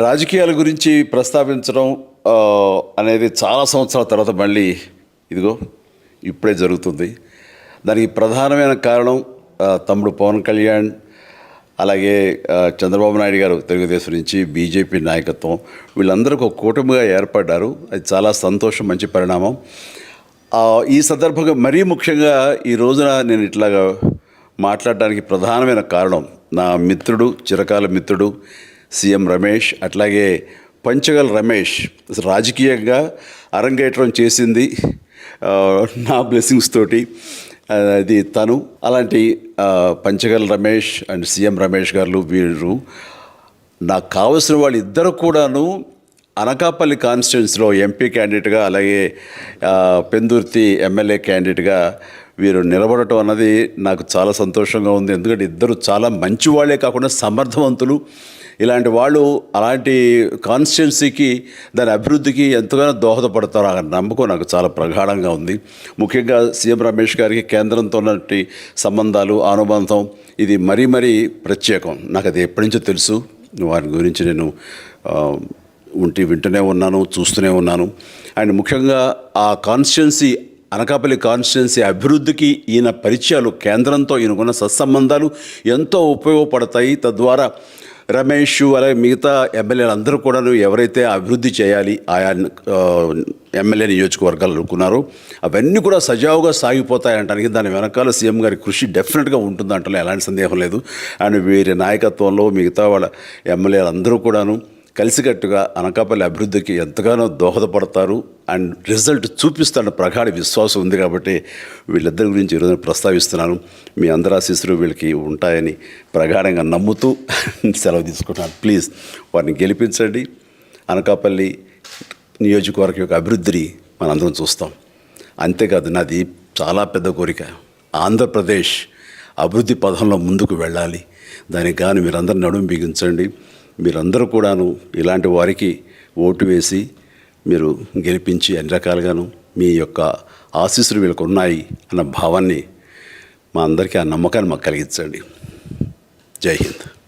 రాజకీయాల గురించి ప్రస్తావించడం అనేది చాలా సంవత్సరాల తర్వాత మళ్ళీ ఇదిగో ఇప్పుడే జరుగుతుంది. దానికి ప్రధానమైన కారణం తమ్ముడు పవన్ కళ్యాణ్, అలాగే చంద్రబాబు నాయుడు గారు తెలుగుదేశం నుంచి, బీజేపీ నాయకత్వం వీళ్ళందరూ ఒక కూటమిగా ఏర్పడ్డారు. అది చాలా సంతోషం, మంచి పరిణామం. ఈ సందర్భంగా మరీ ముఖ్యంగా ఈ రోజున నేను ఇట్లాగా మాట్లాడడానికి ప్రధానమైన కారణం నా మిత్రుడు, చిరకాల మిత్రుడు సీఎం రమేష్, అట్లాగే పంచగల్ రమేష్ రాజకీయంగా అరంగేట్రం చేసింది నా బ్లెస్సింగ్స్ తోటి. అది తను. అలాంటి పంచగల్ రమేష్ అండ్ సీఎం రమేష్ గారు వీరు నాకు కావలసిన వాళ్ళు ఇద్దరు కూడాను అనకాపల్లి కాన్స్టిట్యున్సీలో ఎంపీ క్యాండిడేట్గా, అలాగే పెందుర్తి ఎమ్మెల్యే క్యాండిడేట్గా వీరు నిలబడటం అన్నది నాకు చాలా సంతోషంగా ఉంది. ఎందుకంటే ఇద్దరు చాలా మంచి వాళ్ళే కాకుండా సమర్థవంతులు. ఇలాంటి వాళ్ళు అలాంటి కాన్స్టిట్యున్సీకి, దాని అభివృద్ధికి ఎంతగానో దోహదపడతారు అన్న నమ్మకం నాకు చాలా ప్రగాఢంగా ఉంది. ముఖ్యంగా సీఎం రమేష్ గారికి కేంద్రంతో ఉన్నటువంటి సంబంధాలు, అనుబంధం ఇది మరీ మరీ ప్రత్యేకం. నాకు అది ఎప్పటి నుంచో తెలుసు. వారి గురించి నేను వింటూనే ఉన్నాను, చూస్తూనే ఉన్నాను. అండ్ ముఖ్యంగా ఆ కాన్స్టిట్యున్సీ, అనకాపల్లి కాన్స్టిట్యున్సీ అభివృద్ధికి ఈయన పరిచయాలు, కేంద్రంతో ఈయనకున్న సత్సంబంధాలు ఎంతో ఉపయోగపడతాయి. తద్వారా రమేష్ అలాగే మిగతా ఎమ్మెల్యేలు అందరూ కూడా ఎవరైతే అభివృద్ధి చేయాలి ఆయా ఎమ్మెల్యే నియోజకవర్గాలు అనుకున్నారో అవన్నీ కూడా సజావుగా సాగిపోతాయంటానికి దాని వెనకాల సీఎం గారి కృషి డెఫినెట్గా ఉంటుందంటే ఎలాంటి సందేహం లేదు. అండ్ వీరి నాయకత్వంలో మిగతా వాళ్ళ ఎమ్మెల్యేలు అందరూ కూడాను కలిసికట్టుగా అనకాపల్లి అభివృద్ధికి ఎంతగానో దోహదపడతారు అండ్ రిజల్ట్ చూపిస్తారన్న ప్రగాఢ విశ్వాసం ఉంది. కాబట్టి వీళ్ళిద్దరి గురించి ఈరోజు ప్రస్తావిస్తున్నాను. మీ అందరి ఆశీస్సులు వీళ్ళకి ఉంటాయని ప్రగాఢంగా నమ్ముతూ సెలవు తీసుకుంటున్నాను. ప్లీజ్ వారిని గెలిపించండి. అనకాపల్లి నియోజకవర్గం యొక్క అభివృద్ధిని మనందరం చూస్తాం. అంతేకాదు, నాది చాలా పెద్ద కోరిక, ఆంధ్రప్రదేశ్ అభివృద్ధి పథంలో ముందుకు వెళ్ళాలి. దానికి కానీ మీరందరూ నడుము బిగించండి. మీరందరూ కూడాను ఇలాంటి వారికి ఓటు వేసి మీరు గెలిపించి అన్ని రకాలుగాను మీ యొక్క ఆశీస్సులు వీళ్ళకు ఉన్నాయి అన్న భావాన్ని మా అందరికీ, ఆ నమ్మకాన్ని మాకు కలిగించండి. జై హింద్.